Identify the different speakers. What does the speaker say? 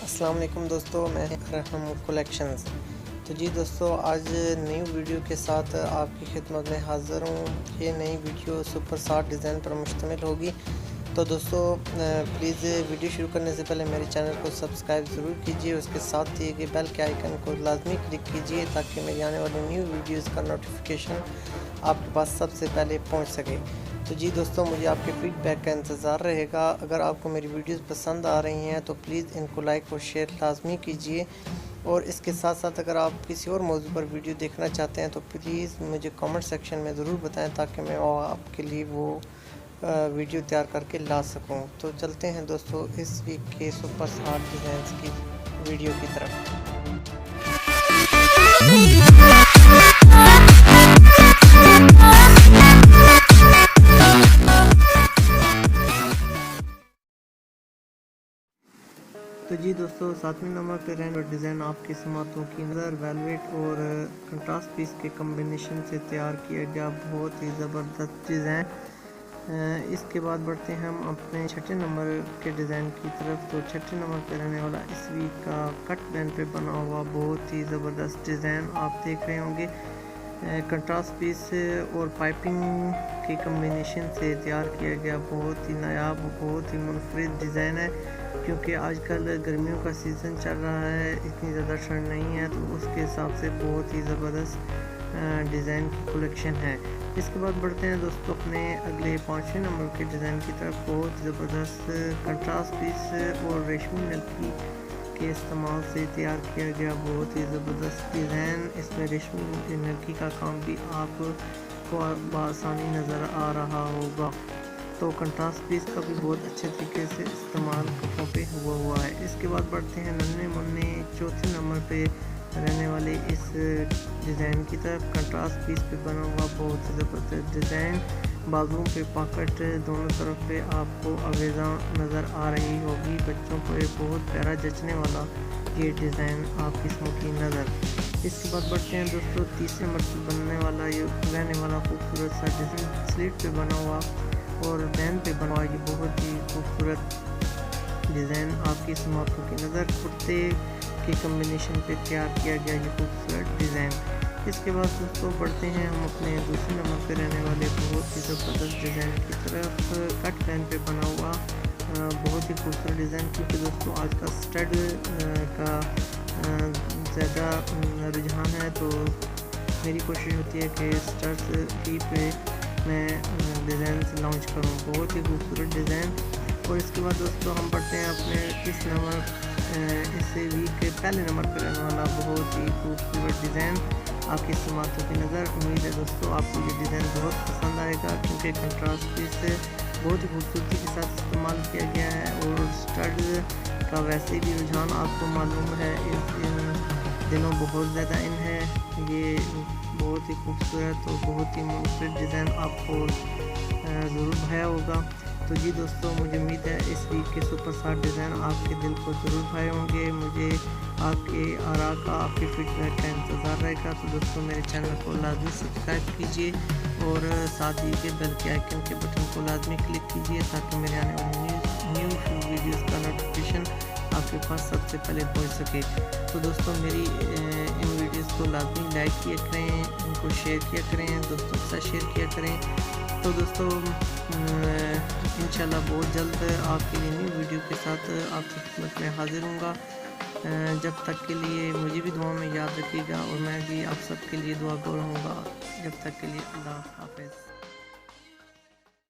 Speaker 1: السلام علیکم دوستو، میں رحم کلیکشنز۔ تو جی دوستو، آج نئی ویڈیو کے ساتھ آپ کی خدمت میں حاضر ہوں۔ یہ نئی ویڈیو سپر 60 ڈیزائن پر مشتمل ہوگی۔ تو دوستو پلیز ویڈیو شروع کرنے سے پہلے میرے چینل کو سبسکرائب ضرور کیجئے، اس کے ساتھ دیے گئے بیل کے آئیکن کو لازمی کلک کیجئے تاکہ میری آنے والی نیو ویڈیوز کا نوٹیفیکیشن آپ کے پاس سب سے پہلے پہنچ سکے۔ تو جی دوستو، مجھے آپ کے فیڈ بیک کا انتظار رہے گا۔ اگر آپ کو میری ویڈیوز پسند آ رہی ہیں تو پلیز ان کو لائک اور شیئر لازمی کیجئے، اور اس کے ساتھ ساتھ اگر آپ کسی اور موضوع پر ویڈیو دیکھنا چاہتے ہیں تو پلیز مجھے کامنٹ سیکشن میں ضرور بتائیں تاکہ میں آپ کے لیے وہ ویڈیو تیار کر کے لا سکوں۔ تو چلتے ہیں دوستو اس ویک کے سپر 60 ڈیزائنز کی ویڈیو کی طرف۔ تو جی دوستو، 7ویں نمبر پہ رہنے ڈیزائن آپ کی سماعتوں کی نظر ویلویٹ اور کنٹراسٹ پیس کے کمبینیشن سے تیار کیا گیا بہت ہی زبردست ڈیزائن۔ اس کے بعد بڑھتے ہیں ہم اپنے 6 نمبر کے ڈیزائن کی طرف۔ تو 6 نمبر پہ رہنے والا اس ویک کا کٹ بین پہ بنا ہوا بہت ہی زبردست ڈیزائن آپ دیکھ رہے ہوں گے۔ کنٹراسٹ پیس اور پائپنگ کے کمبینیشن سے تیار کیا گیا بہت ہی نایاب، بہت ہی منفرد ڈیزائن ہے، کیونکہ آج کل گرمیوں کا سیزن چل رہا ہے، اتنی زیادہ ٹھنڈ نہیں ہے، تو اس کے حساب سے بہت ہی زبردست ڈیزائن کی کلیکشن ہے۔ اس کے بعد بڑھتے ہیں دوستو اپنے اگلے 5ویں نمبر کے ڈیزائن کی طرف۔ بہت زبردست کنٹراسٹ پیس اور ریشمی نلکی کے استعمال سے تیار کیا گیا بہت ہی زبردست ڈیزائن۔ اس میں ریشمی نلکی کا کام بھی آپ کو بآسانی نظر آ رہا ہوگا۔ تو کنٹراسٹ پیس کا بھی بہت اچھے طریقے سے استعمال کپڑوں پہ ہوا ہے۔ اس کے بعد بڑھتے ہیں ننھے منھے 4تھے نمبر پہ رہنے والے اس ڈیزائن کی طرف۔ کنٹراسٹ پیس پہ بنا ہوا بہت زبردست ڈیزائن، بازوؤں پہ پاکٹ، دونوں طرف پہ آپ کو آویزاں نظر آ رہی ہوگی۔ بچوں کو ایک بہت پیارا جچنے والا یہ ڈیزائن آپ کی سموکی نظر۔ اس کے بعد بڑھتے ہیں دوستو 30 نمبر پہ بننے والا یہ رہنے والا خوبصورت سا ڈیزائن، سلیٹ پہ بنا ہوا اور بین پہ بنا ہوا یہ بہت ہی خوبصورت ڈیزائن آپ کی سماعتوں کی نظر۔ کرتے کے کمبینیشن پہ تیار کیا گیا یہ خوبصورت ڈیزائن۔ اس کے بعد دوستو بڑھتے ہیں ہم اپنے دوسرے نمبر پہ رہنے والے بہت ہی زبردست ڈیزائن کی طرف۔ کٹ بین پہ بنا ہوا بہت ہی خوبصورت ڈیزائن، کیونکہ دوستو آج کا سٹڈ کا زیادہ رجحان ہے، تو میری کوشش ہوتی ہے کہ سٹڈ کی پہ میں ڈیزائنز لانچ کروں۔ بہت ہی خوبصورت ڈیزائن۔ اور اس کے بعد دوستو ہم پڑھتے ہیں اپنے 30 نمبر اس ویک کے پہلے نمبر پہ رہنے والا بہت ہی خوبصورت ڈیزائن آپ کی سماعتوں کی نظر۔ امید ہے دوستو آپ کو یہ ڈیزائن بہت پسند آئے گا، کیونکہ کنٹراسٹ پیس سے بہت ہی خوبصورتی کے ساتھ استعمال کیا گیا ہے، اور سٹڈ کا ویسے بھی رجحان آپ کو معلوم ہے ان دنوں بہت زیادہ ان ہے۔ یہ بہت ہی خوبصورت اور بہت ہی منفرد ڈیزائن آپ کو ضرور بھایا ہوگا۔ تو جی دوستو، مجھے امید ہے اس ویک کے سپر 60 ڈیزائن آپ کے دل کو ضرور بھائے ہوں گے۔ مجھے آپ کے آراء کا، آپ کے فیڈ بیک کا انتظار رہے گا۔ تو دوستو میرے چینل کو لازمی سبسکرائب کیجئے، اور ساتھ ہی کے بیل کے آئیکن کے بٹن کو لازمی کلک کیجئے تاکہ میرے آنے والی نیو ویڈیوز کا نوٹیفیکیشن آپ کے پاس سب سے پہلے پہنچ سکے۔ تو دوستو میری ان ویڈیوز کو لازمی لائک کیا کریں، ان کو شیئر کیا کریں، دوستوں کے ساتھ شیئر کیا کریں۔ تو دوستو انشاءاللہ بہت جلد آپ کے لیے نیو ویڈیو کے ساتھ آپ کی خدمت میں حاضر ہوں گا۔ جب تک کے لیے مجھے بھی دعا میں یاد رکھیے گا، اور میں بھی آپ سب کے لیے دعا گو رہوں گا۔ جب تک کے لیے اللہ حافظ۔